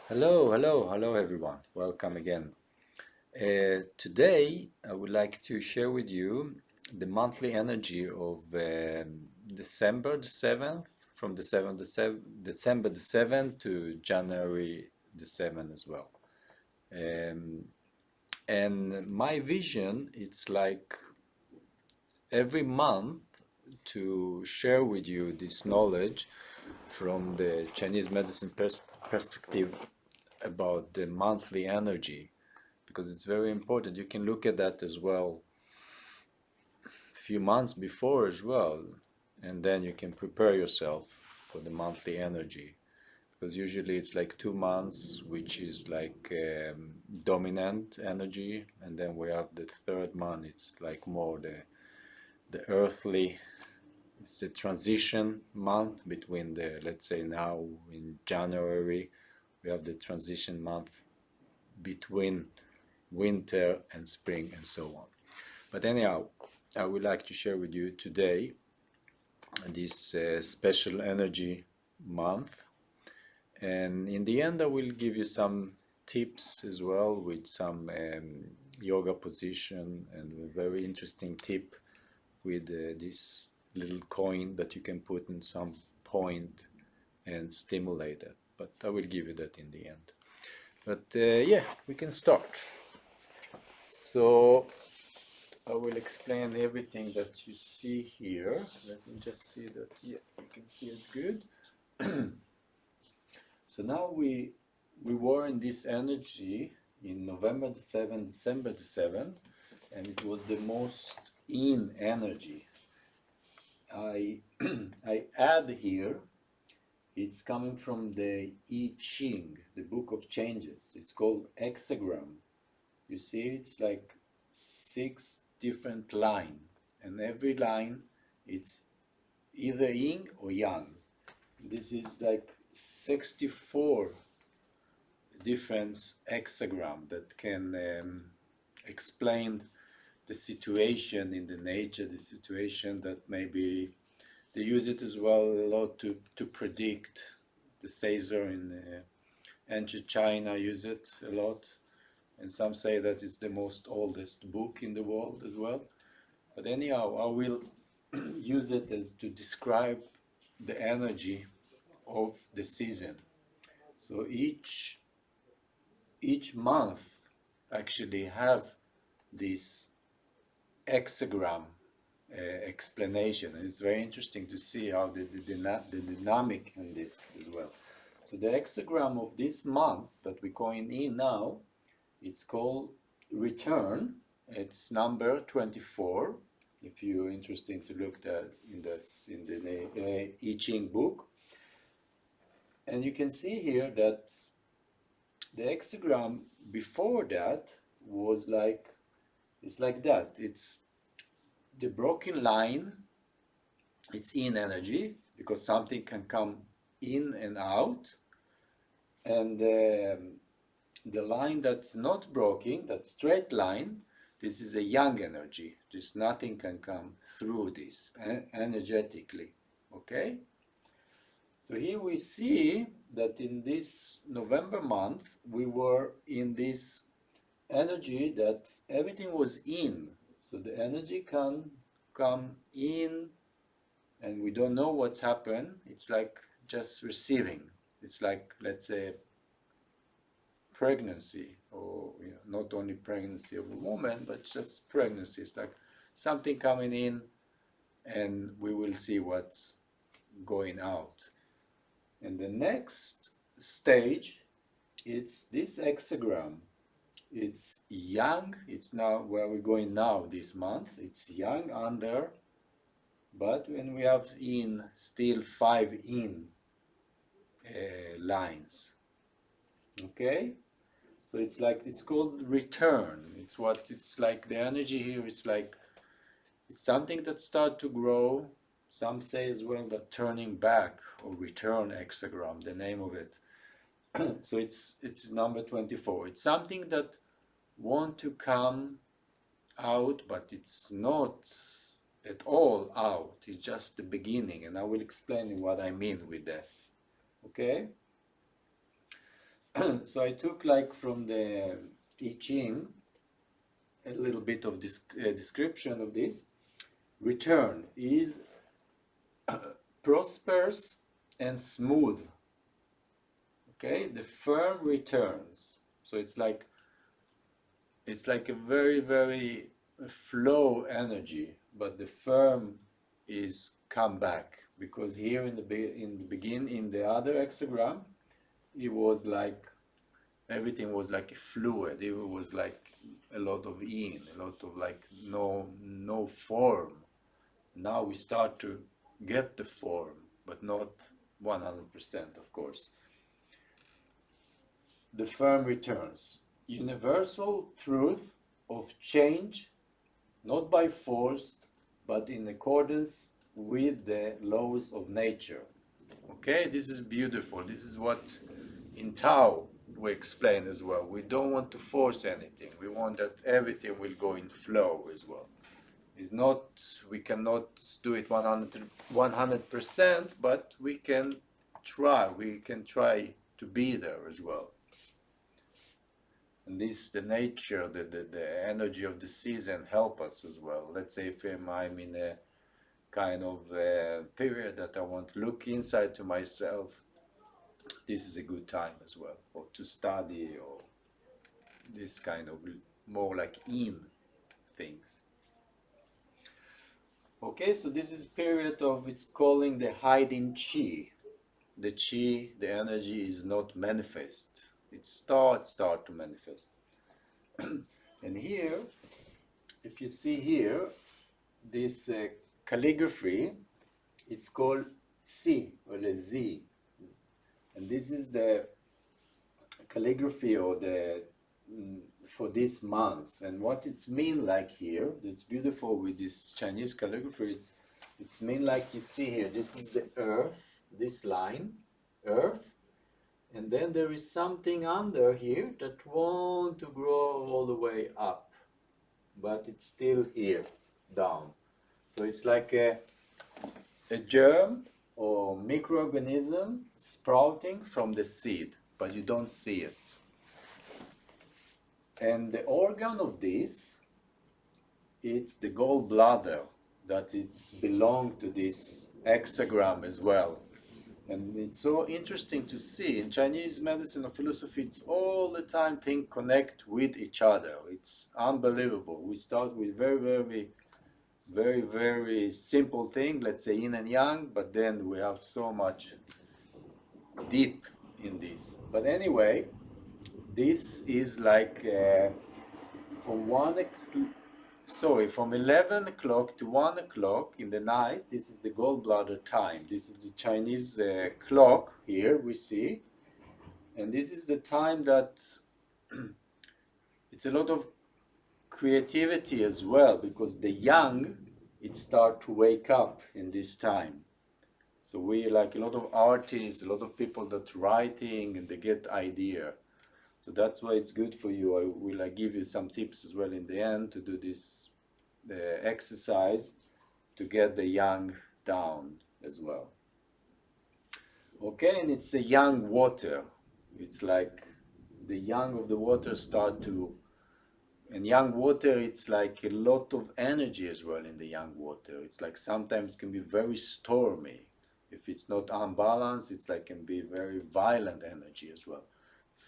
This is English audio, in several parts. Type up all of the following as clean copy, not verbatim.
Hello everyone. Welcome again. Today I would like to share with you the monthly energy of December the 7th, from December the 7th to January the 7th as well. Um, and my vision, it's like every month to share with you this knowledge from the Chinese medicine perspective about the monthly energy, because it's very important. You can look at that as well a few months before as well, and then you can prepare yourself for the monthly energy, because usually it's like 2 months which is like dominant energy, and then we have the third month, it's like more the earthly. It's a transition month between the, let's say now in January, we have the transition month between winter and spring and so on. But anyhow, I would like to share with you today this special energy month. And in the end, I will give you some tips as well with some yoga position and a very interesting tip with this little coin that you can put in some point and stimulate it. But I will give you that in the end. But yeah, we can start. So I will explain everything that you see here. Let me just see that, yeah, you can see it good. So now we were in this energy in November the 7th, December the 7th, and it was the most in energy. I I add here, it's coming from the I Ching, the Book of Changes. It's called hexagram. You see, it's like 6 different line, and every line it's either yin or yang. This is like 64 different hexagram that can explain the situation in the nature, the situation that maybe they use it as well a lot to predict. The Caesar in ancient China use it a lot, and some say that it's the most oldest book in the world as well. But anyhow, I will use it as to describe the energy of the season. So each month actually have this hexagram explanation. And it's very interesting to see how the dynamic in this as well. So the hexagram of this month that we're going in now, it's called return. It's number 24. If you're interested to look that in the I Ching book, and you can see here that the hexagram before that was like, it's like that. It's the broken line. It's in energy because something can come in and out, and the line that's not broken, that straight line, this is a yang energy. Just nothing can come through this energetically. Okay? So here we see that in this November month, we were in this energy that everything was in. So the energy can come in, and we don't know what's happened. It's like just receiving. It's like, let's say, pregnancy, or not only pregnancy of a woman, but just pregnancy. It's like something coming in, and we will see what's going out. And the next stage, it's this hexagram. It's yang. It's now where we're going now this month. It's yang under, but when we have in, still 5 in lines. Okay? So it's like, it's called return. It's like the energy here, it's like, it's something that start to grow. Some say as well that turning back, or return hexagram, the name of it. So it's number 24. It's something that want to come out, but it's not at all out. It's just the beginning, and I will explain what I mean with this. Okay? So I took like from the I Ching a little bit of this description of this. Return is prosperous and smooth. Okay, the firm returns. So it's like a very very flow energy, but the firm is come back, because here in the begin in the other hexagram it was like everything was like a fluid. It was like a lot of in, a lot of like no form. Now we start to get the form, but not 100%, of course. The firm returns. Universal truth of change, not by force, but in accordance with the laws of nature. Okay, this is beautiful. This is what in Tao we explain as well. We don't want to force anything. We want that everything will go in flow as well. It's not, we cannot do it 100%, but we can try. We can try to be there as well. And this, the nature, the energy of the season help us as well. Let's say if I'm in a kind of period that I want to look inside to myself, this is a good time as well, or to study, or this kind of more like in things. Okay, so this is period of, it's calling the hiding chi. The chi, the energy is not manifest. It start to manifest. And here, if you see here, this calligraphy, it's called Tsi, or the Z. And this is the calligraphy, or the for this month. And what it's mean like here, it's beautiful with this Chinese calligraphy, it's mean like you see here, this is the earth, this line, earth, and then there is something under here that want to grow all the way up, but it's still here, down. So it's like a germ or microorganism sprouting from the seed, but you don't see it. And the organ of this, it's the gallbladder, that it's belong to this hexagram as well. And it's so interesting to see in Chinese medicine or philosophy, it's all the time things connect with each other. It's unbelievable. We start with very simple thing, let's say yin and yang, but then we have so much deep in this. But anyway, this is like from 11 o'clock to 1 o'clock in the night, this is the gallbladder time. This is the Chinese clock here we see. And this is the time that it's a lot of creativity as well, because the young, it start to wake up in this time. So we like a lot of artists, a lot of people that writing, and they get idea. So that's why it's good for you. I will give you some tips as well in the end to do this exercise to get the yang down as well. Okay, and it's a yang water. It's like the yang of the water start to, and yang water, it's like a lot of energy as well in the yang water. It's like sometimes it can be very stormy. If it's not unbalanced, it's like can be very violent energy as well.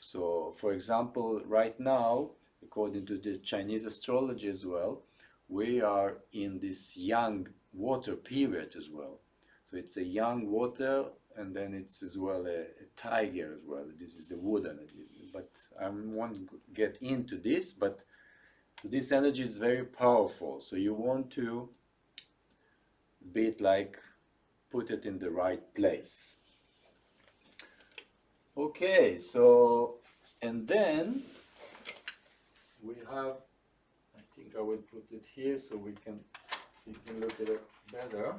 So, for example, right now, according to the Chinese astrology as well, we are in this yang water period as well. So it's a yang water, and then it's as well a tiger as well. This is the wood energy. But I won't get into this, but so this energy is very powerful. So you want to be it like put it in the right place. Okay, so, and then we have, I think I will put it here so you can look at it better.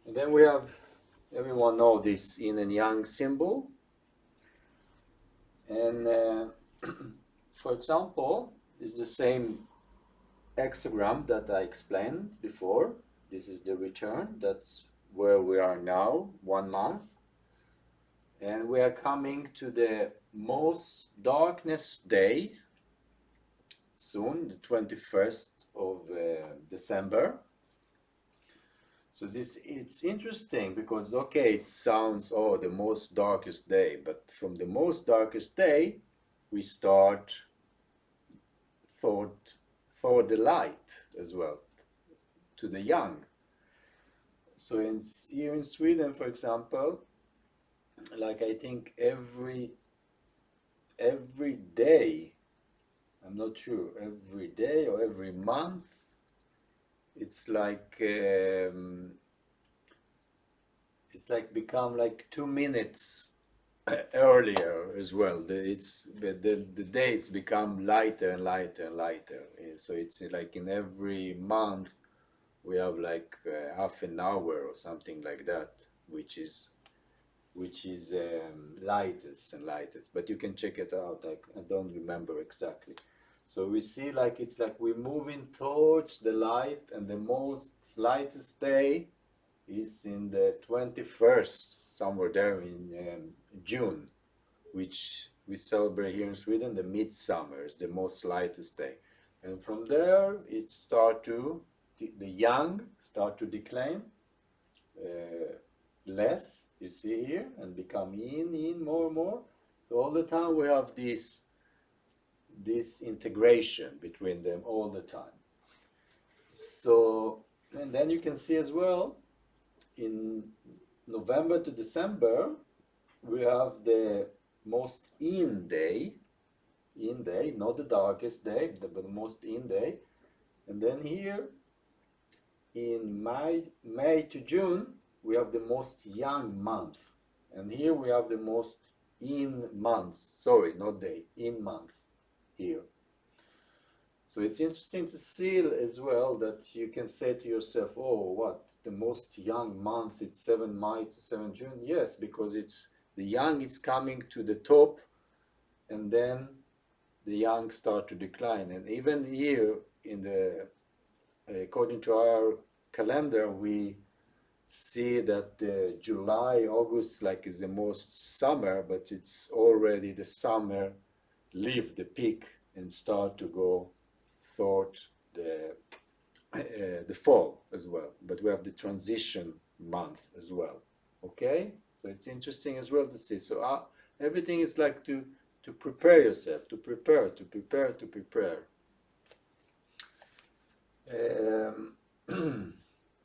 And then we have, everyone know this yin and yang symbol. And for example, it's the same exogram that I explained before. This is the return. That's where we are now, 1 month. And we are coming to the most darkness day soon, the 21st of December. So this, it's interesting because okay, it sounds, oh, the most darkest day, but from the most darkest day we start thought for the light as well, to the young. So here in Sweden, for example, like I think every day, I'm not sure, every day or every month, it's like become like 2 minutes earlier as well. The days become lighter and lighter and lighter. So it's like in every month we have like half an hour or something like that, which is lightest and lightest. But you can check it out. I don't remember exactly. So we see like it's like we're moving towards the light, and the most lightest day is in the 21st, somewhere there in June, which we celebrate here in Sweden. The midsummer is the most lightest day, and from there it the young start to decline less. You see here, and become in more and more. So all the time we have this integration between them all the time. So, and then you can see as well in November to December, we have the most in day, not the darkest day, but the most in day. And then here in May to June, we have the most young month. And here we have the most in month, sorry, not day, in month here. So it's interesting to see as well that you can say to yourself, oh, what, the most young month, it's 7 May to 7 June? Yes, because it's the young is coming to the top, and then the young start to decline. And even here, in the according to our calendar, we see that July, August, like is the most summer, but it's already the summer leave the peak and start to go toward the fall as well. But we have the transition month as well. Okay, so it's interesting as well to see. So everything is like to prepare yourself, to prepare.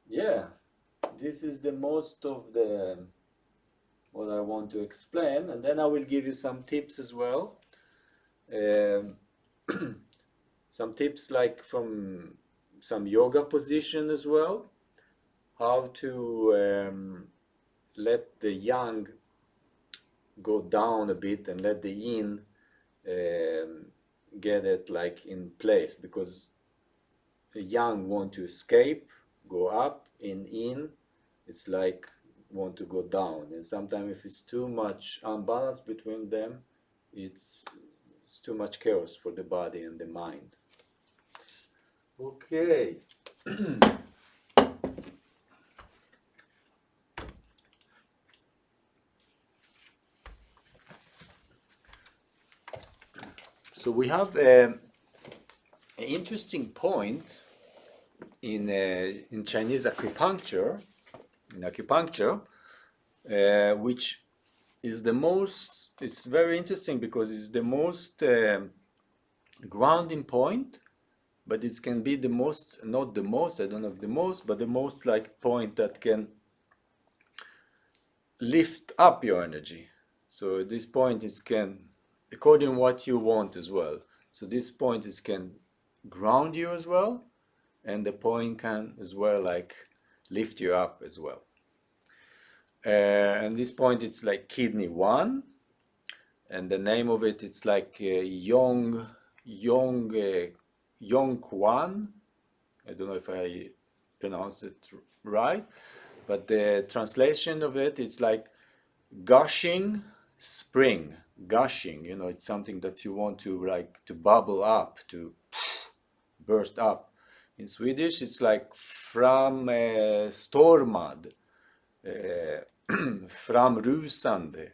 Yeah, this is the most of the what I want to explain, and then I will give you some tips as well. Some tips like from some yoga position as well, how to let the yang go down a bit and let the yin get it like in place, because the yang want to escape, go up, in, it's like want to go down. And sometimes if it's too much unbalance between them, it's too much chaos for the body and the mind. Okay. So we have an interesting point in Chinese acupuncture, which is the most. It's very interesting because it's the most grounding point, but it can be the most, not the most. I don't know if the most, but the most like point that can lift up your energy. So this point is can, according what you want as well. So this point is can ground you as well, and the point can as well like lift you up as well. And this point it's like kidney 1, and the name of it it's like Yong Kwan. I don't know if I pronounce it right, but the translation of it is like gushing spring. Gushing, it's something that you want to like to bubble up, to burst up. In Swedish, it's like framstormad, framrusande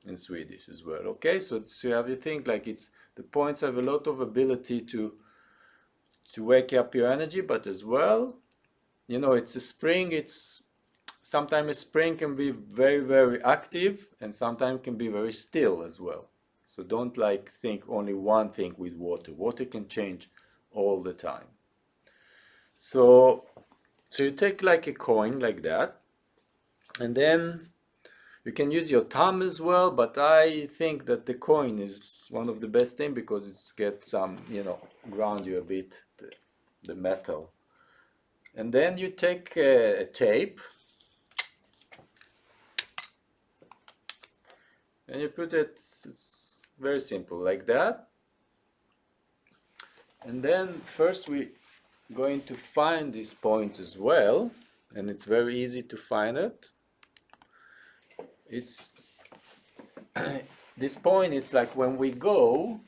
in Swedish as well. Okay, so you have to think like it's the points have a lot of ability to wake up your energy, but as well, you know, it's a spring. It's sometimes a spring can be very, very active, and sometimes can be very still as well. So don't like think only one thing with water. Water can change all the time. So you take like a coin like that, and then you can use your thumb as well, but I think that the coin is one of the best thing because it's get some, you know, ground you a bit, the metal. And then you take a tape and you put it, it's very simple, like that. And then first we going to find this point as well, and it's very easy to find it. It's this point, it's like when we go,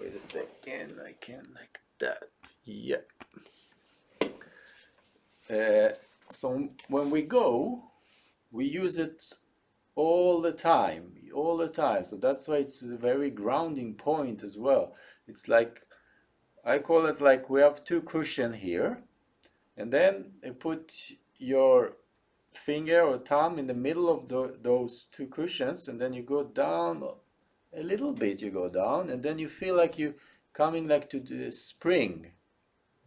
wait a second, I can like that, yeah. So when we go, we use it all the time, all the time. So that's why it's a very grounding point as well. It's like, I call it like we have two cushions here, and then you put your finger or thumb in the middle of those two cushions, and then you go down a little bit, you go down, and then you feel like you coming like to the spring.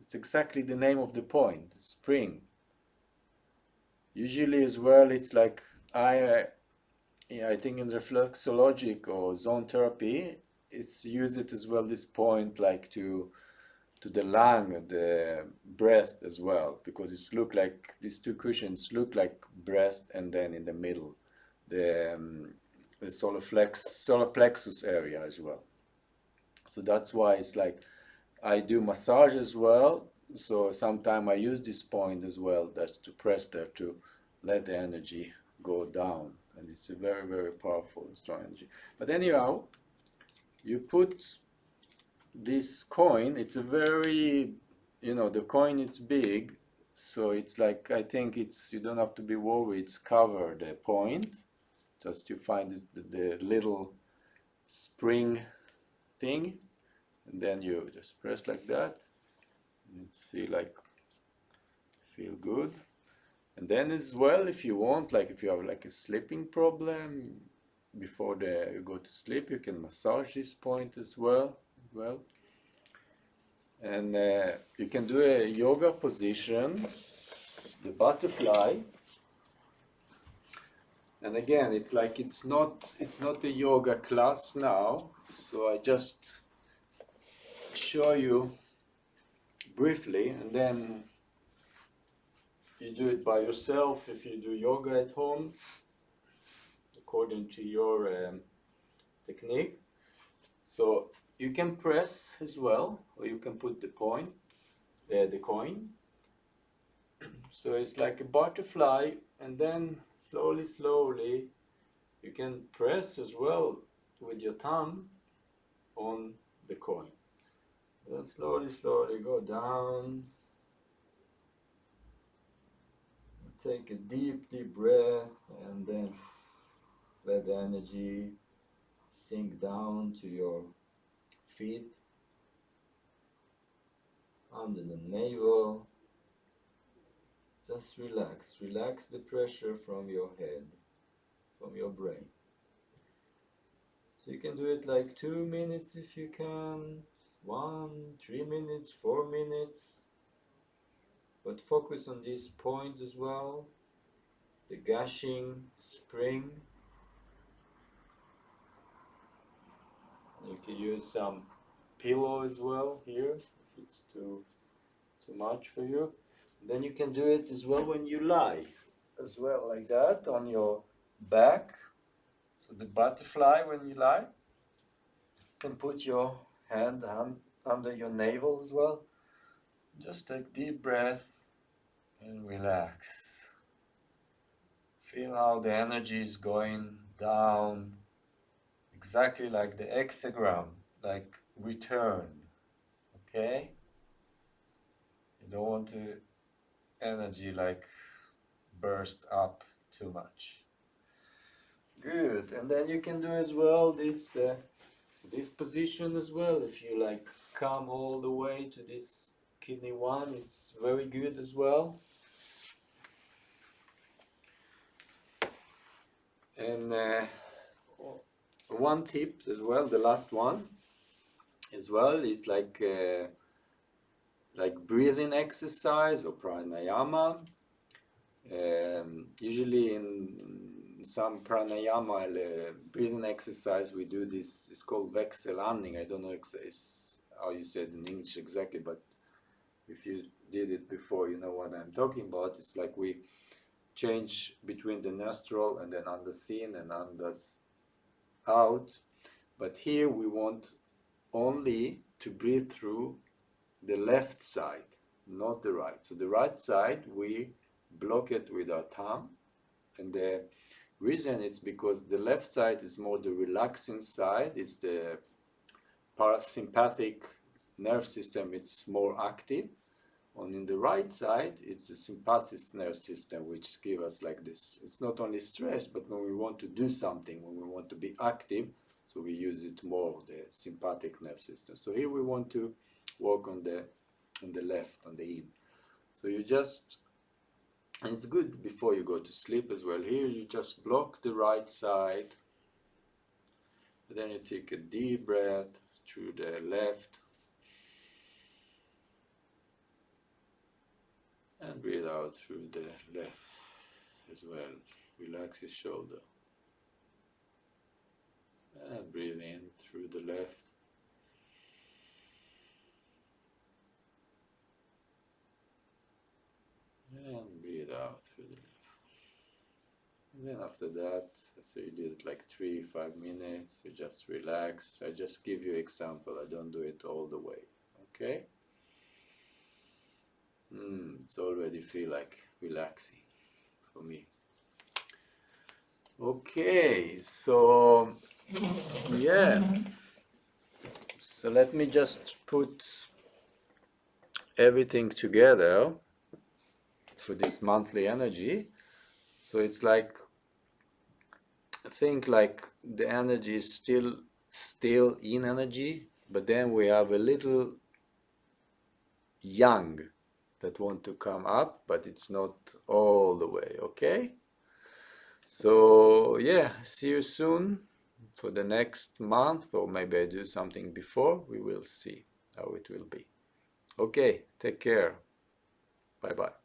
It's exactly the name of the point, spring. Usually as well, it's like I think in reflexologic or zone therapy, it's use it as well, this point like to the lung, the breast as well, because it's look like these two cushions look like breast, and then in the middle the solar plexus area as well. So that's why it's like I do massage as well. So sometimes I use this point as well, that's to press there to let the energy go down, and it's a very, very powerful and strong energy. But anyhow, you put this coin, it's a very, you know, the coin it's big, so it's like, I think it's, you don't have to be worried, it's covered, the point, just you find this, the little spring thing, and then you just press like that, and it's feel good. And then as well, if you want, like if you have like a sleeping problem before you go to sleep, you can massage this point as well. And you can do a yoga position, the butterfly. And again, it's like it's not a yoga class now, so I just show you briefly, and then you do it by yourself if you do yoga at home according to your technique. So you can press as well, or you can put the point, the coin. So it's like a butterfly, and then slowly you can press as well with your thumb on the coin. Then slowly go down. Take a deep breath, and then let the energy sink down to your feet, under the navel. Just relax the pressure from your head, from your brain. So you can do it like 2 minutes if you can, 1, 3 minutes, 4 minutes. But focus on this point as well, the gushing spring. You can use some pillow as well here if it's too much for you. Then you can do it as well when you lie, as well, like that, on your back. So the butterfly, when you lie, you can put your hand under your navel as well. Just take deep breath and relax. Feel how the energy is going down, exactly like the hexagram, like return. Okay? You don't want to energy like burst up too much. Good. And then you can do as well this position as well. If you like come all the way to this kidney 1, it's very good as well. And one tip as well, the last one as well, is like breathing exercise or pranayama. Usually in some pranayama breathing exercise we do this, it's called Växelandning. I don't know how you say it in English exactly, but if you did it before you know what I'm talking about. It's like we change between the nostril and then andas in and andas out, but here we want only to breathe through the left side, not the right. So the right side we block it with our thumb, and the reason it's because the left side is more the relaxing side. It's the parasympathetic nerve system, it's more active. On the right side, it's the sympathetic nerve system, which gives us like this. It's not only stress, but when we want to do something, when we want to be active, so we use it more, the sympathetic nerve system. So here we want to work on the left, on the in. So you just, and it's good before you go to sleep as well. Here you just block the right side, and then you take a deep breath through the left, and breathe out through the left as well. Relax your shoulder. And breathe in through the left. And breathe out through the left. And then after that, after you did it like 3-5 minutes, you just relax. I just give you example, I don't do it all the way. Okay? It's already feel like relaxing for me. Okay, so yeah. So let me just put everything together for this monthly energy. So it's like, think like the energy is still in energy, but then we have a little yang that want to come up, but it's not all the way. Okay, so yeah, see you soon for the next month, or maybe I do something before. We will see how it will be. Okay, take care. Bye bye.